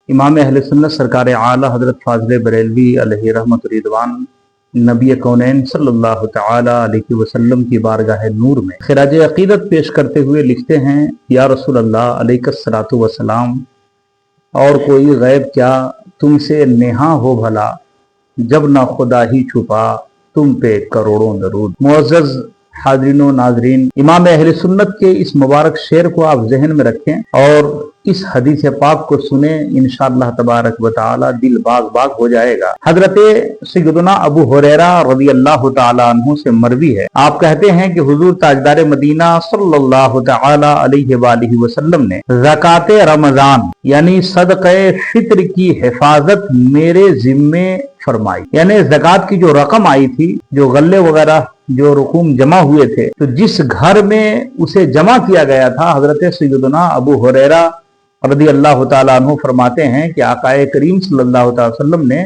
इमाम अहले सुन्नत सरकार आला हजरत फाज़िल बरेलवी अलैहि रहमत व रिदवान नबी कौनैन सल्लल्लाहु तआला अलैहि वसल्लम की बारगाह नूर में खिराज अकीदत पेश करते हुए लिखते हैं, या रसूल अल्लाह अलैहिस्सलातु वस्सलाम, और कोई गैब क्या तुमसे नेहा हो भला, जब ना खुदा ही छुपा तुम पे करोड़ों दरूद। मुअज़्ज़ज़ हाज़रीन नाज़रीन, इमाम अहले सुन्नत के इस मुबारक शेर को आप ज़हन में रखें और इस हदीस पाक को सुने, इंशाअल्लाह तबारक व तआला दिल बाग बाग हो जाएगा। हजरत सय्यदुना अबू हुरैरा रज़ियल्लाहु तआला अन्हु से मरवी है, आप कहते हैं कि हुजूर ताजदार मदीना सल्लल्लाहु तआला अलैहि वसल्लम ने ज़काते रमजान यानी सदक़े फित्र की हिफाजत मेरे जिम्मे फरमाई। यानी ज़कात की जो रकम आई थी, जो गल्ले वगैरह जो रकूम जमा हुए थे, तो जिस घर में उसे जमा किया गया था, हजरत सय्यदुना अबू हुरैरा रज़ियल्लाहु तआला अन्हु फरमाते हैं कि आकाए करीम सल्लल्लाहु अलैहि वसल्लम ने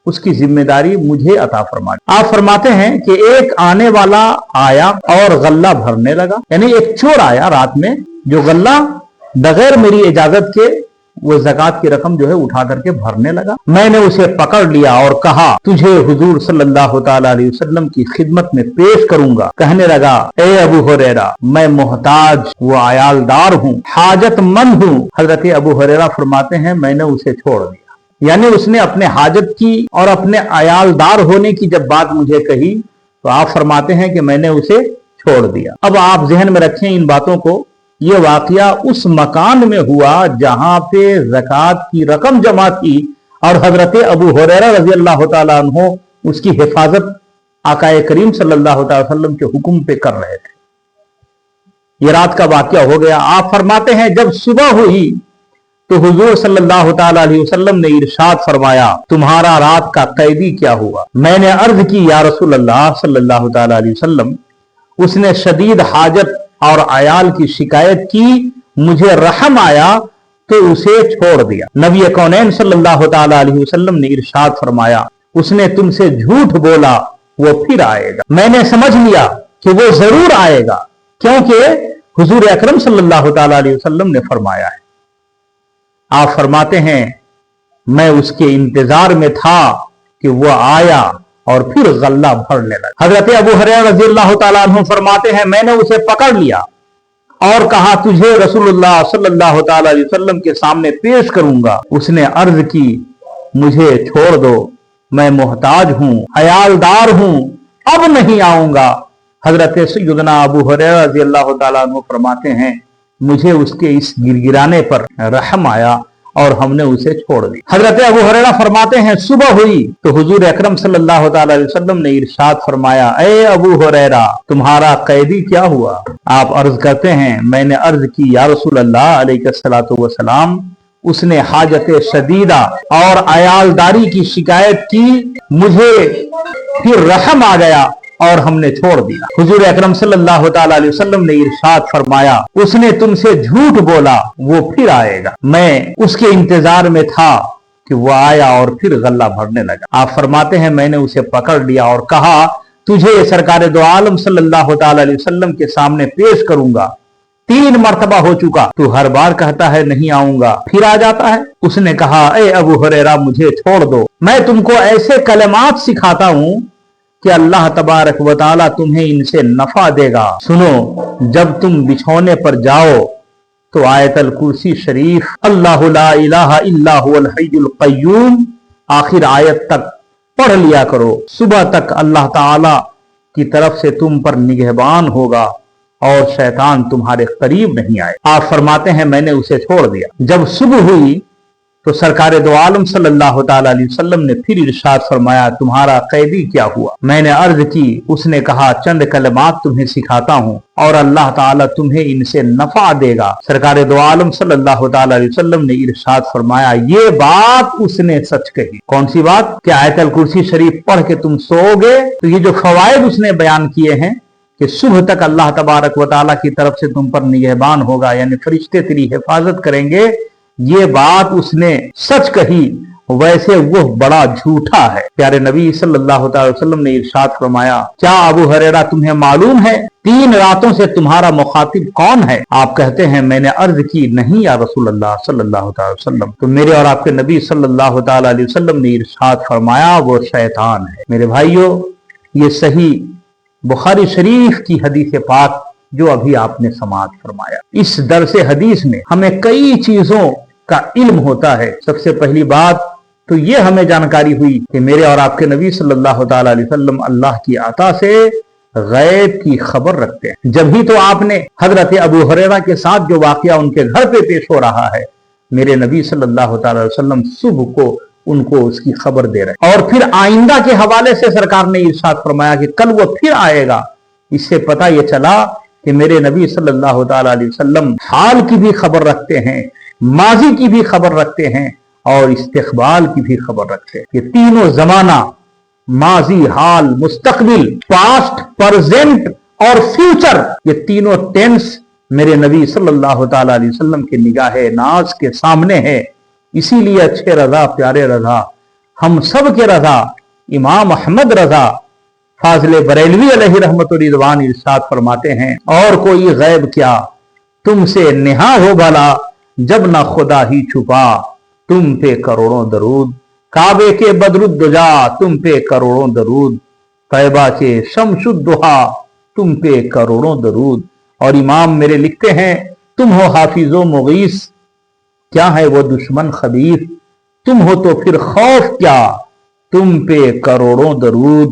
उसकी जिम्मेदारी मुझे अता फरमा दी। आप फरमाते हैं कि एक आने वाला आया और गल्ला भरने लगा, यानी एक चोर आया रात में जो गल्ला बगैर मेरी इजाजत के वो ज़कात की रकम जो है उठा करके भरने लगा। मैंने उसे पकड़ लिया और कहा, तुझे हुजूर सल्लल्लाहु तआला अलैहि वसल्लम की खिदमत में पेश करूंगा। कहने लगा, ए अबू हुरैरा, मैं मोहताज व आयालदार हूँ, हाजतमंद हूँ। हजरत अबू हुरैरा फरमाते हैं, मैंने उसे छोड़ दिया। यानी उसने अपने हाजत की और अपने आयालदार होने की जब बात मुझे कही तो आप फरमाते हैं कि मैंने उसे छोड़ दिया। अब आप ज़हन में रखें इन बातों को। ये वाकया उस मकान में हुआ जहां पे ज़कात की रकम जमा थी और हजरत अबू हुरैरा रज़ियल्लाहु तआला अन्हु उसकी हिफाजत आकाए करीम सल्लल्लाहु अलैहि वसल्लम के हुक्म पे कर रहे थे। ये रात का वाकया हो गया। आप फरमाते हैं, जब सुबह हुई तो हुजूर सल्लल्लाहु तआला अलैहि वसल्लम ने इरशाद फरमाया, तुम्हारा रात का कैदी क्या हुआ? मैंने अर्ज की, या रसूल अल्लाह सल्लल्लाहु तआला अलैहि वसल्लम, उसने शदीद हाजत और अयाल की शिकायत की, मुझे रहम आया तो उसे छोड़ दिया। नबी कौनैन सल्लल्लाहु तआला अलैहि वसल्लम ने इरशाद फरमाया, उसने तुमसे झूठ बोला, वो फिर आएगा। मैंने समझ लिया कि वो जरूर आएगा, क्योंकि हुजूर अकरम सल्लल्लाहु तआला अलैहि वसल्लम ने फरमाया है। आप फरमाते हैं, मैं उसके इंतजार में था कि वो आया और फिर गल्ला भरने लगा। हजरत अबू हुरैरा रज़ियल्लाहु तआला अन्हु फरमाते हैं, मैंने उसे पकड़ लिया और कहा, तुझे रसूलुल्लाह सल्लल्लाहु तआला अलैहि वसल्लम के सामने पेश करूंगा। उसने अर्ज की, मुझे छोड़ दो, मैं मोहताज हूं, अयालदार हूं, अब नहीं आऊंगा। हजरत सय्यदना अबू हुरैरा रज़ियल्लाहु तआला अन्हु फरमाते हैं, मुझे उसके इस गिरगिराने पर रहम आया और हमने उसे छोड़ दिया। हजरत अबू हुरैरा फरमाते हैं, सुबह हुई तो हुजूर अकरम सल्लल्लाहु तआला अलैहि वसल्लम ने इरशाद फरमाया, ए अबू हुरैरा, तुम्हारा कैदी क्या हुआ? आप अर्ज करते हैं, मैंने अर्ज की, या रसूल अल्लाह अलैहिस्सलातु वस्सलाम, उसने हाजत शदीदा और अयालदारी की शिकायत की, मुझे फिर रहम आ गया और हमने छोड़ दिया। हुजूर अकरम सल्लल्लाहु तआला अलैहि वसल्लम ने इरशाद फरमाया, उसने तुमसे झूठ बोला, वो फिर आएगा। मैं उसके इंतजार में था कि वो आया और फिर गल्ला भरने लगा। आप फरमाते हैं, मैंने उसे पकड़ लिया और कहा, तुझे सरकार दो आलम सल्लल्लाहु तआला अलैहि वसल्लम के सामने पेश करूंगा। 3 मरतबा हो चुका, तू हर बार कहता है नहीं आऊंगा, फिर आ जाता है। उसने कहा, ए अबू हुरैरा, मुझे छोड़ दो, मैं तुमको ऐसे कलमात सिखाता हूं कि अल्लाह तबारक व तआला तुम्हें इनसे नफा देगा। सुनो, जब तुम बिछौने पर जाओ तो आयतल कुर्सी शरीफ, अल्लाहु ला इलाहा इल्ला हुवल हय्युल क़य्यूम, आखिर आयत तक पढ़ लिया करो। सुबह तक अल्लाह ताला की तरफ से तुम पर निगहबान होगा और शैतान तुम्हारे करीब नहीं आए। आप फरमाते हैं, मैंने उसे छोड़ दिया। जब सुबह हुई तो सरकार दो आलम सल्लल्लाहु तआला अलैहि वसल्लम ने फिर इरशाद फरमाया, तुम्हारा कैदी क्या हुआ? मैंने अर्ज की, उसने कहा, चंद कलमात तुम्हें सिखाता हूं और अल्लाह ताला तुम्हें इनसे नफा देगा। सरकार दो आलम सल्लल्लाहु तआला अलैहि वसल्लम ने इरशाद फरमाया, ये बात उसने सच कही। कौन सी बात? कि आयतल कुर्सी शरीफ पढ़ के तुम सोओगे तो ये जो फवाइद उसने बयान किए हैं कि सुबह तक अल्लाह तबारक व तआला की तरफ से तुम पर निगहबान होगा, यानी फरिश्ते तेरी हिफाजत करेंगे, ये बात उसने सच कही वैसे वो बड़ा झूठा है। प्यारे नबी सल्लल्लाहु अलैहि वसल्लम ने इरशाद फरमाया, क्या अबू हुरैरा तुम्हें मालूम है 3 रातों से तुम्हारा मुखातिब कौन है? आप कहते हैं मैंने अर्ज की, नहीं या रसूल अल्लाह सल्लल्लाहु अलैहि वसल्लम। तो मेरे और आपके नबी सल्लल्लाहु अलैहि वसल्लम ने इरशाद फरमाया, वो शैतान है। मेरे भाइयों, ये सही बुखारी शरीफ की हदीस पाक जो अभी आपने समाअत फरमाया, इस दरसे हदीस में हमें कई चीजों का इल्म होता है। सबसे पहली बात तो ये हमें जानकारी हुई कि मेरे और आपके नबी सल्लल्लाहु अलैहि वसल्लम अल्लाह की अता से गैब की खबर रखते हैं। जब ही तो आपने हजरत अबू हुरैरा के साथ जो वाकया उनके घर पे पेश हो रहा है, मेरे नबी सल्लल्लाहु अलैहि वसल्लम सुबह को उनको उसकी खबर दे रहे। और फिर आइंदा के हवाले से सरकार ने इरशाद फरमाया कि कल वो फिर आएगा। इससे पता ये चला कि मेरे नबी सल्लल्लाहु अलैहि वसल्लम हाल की भी खबर रखते हैं, माजी की भी खबर रखते हैं और इस्तिकबाल की भी खबर रखते हैं। ये तीनों जमाना, माजी, हाल, मुस्तकबिल, पास्ट, प्रेजेंट और फ्यूचर, ये तीनों टेंस मेरे नबी सल्लल्लाहु अलैहि वसल्लम के निगाहे नाज के सामने है। इसीलिए अच्छे रजा, प्यारे रजा, हम सब के रजा इमाम अहमद रजा फाजिल बरेलवी अलैहि रहमत व रिदवान इरशाद फरमाते हैं, और कोई गैब क्या तुमसे नेहा हो भला, जब ना खुदा ही छुपा तुम पे करोड़ों दरूद। काबे के बदरुद्दुजा तुम पे करोड़ों दरूद, तैबा के शमशुद्दुहा तुम पे करोड़ों दरूद। और इमाम मेरे लिखते हैं, तुम हो हाफिजो मुगीस, क्या है वो दुश्मन खबीर, तुम हो तो फिर खौफ क्या, तुम पे करोड़ों दरूद।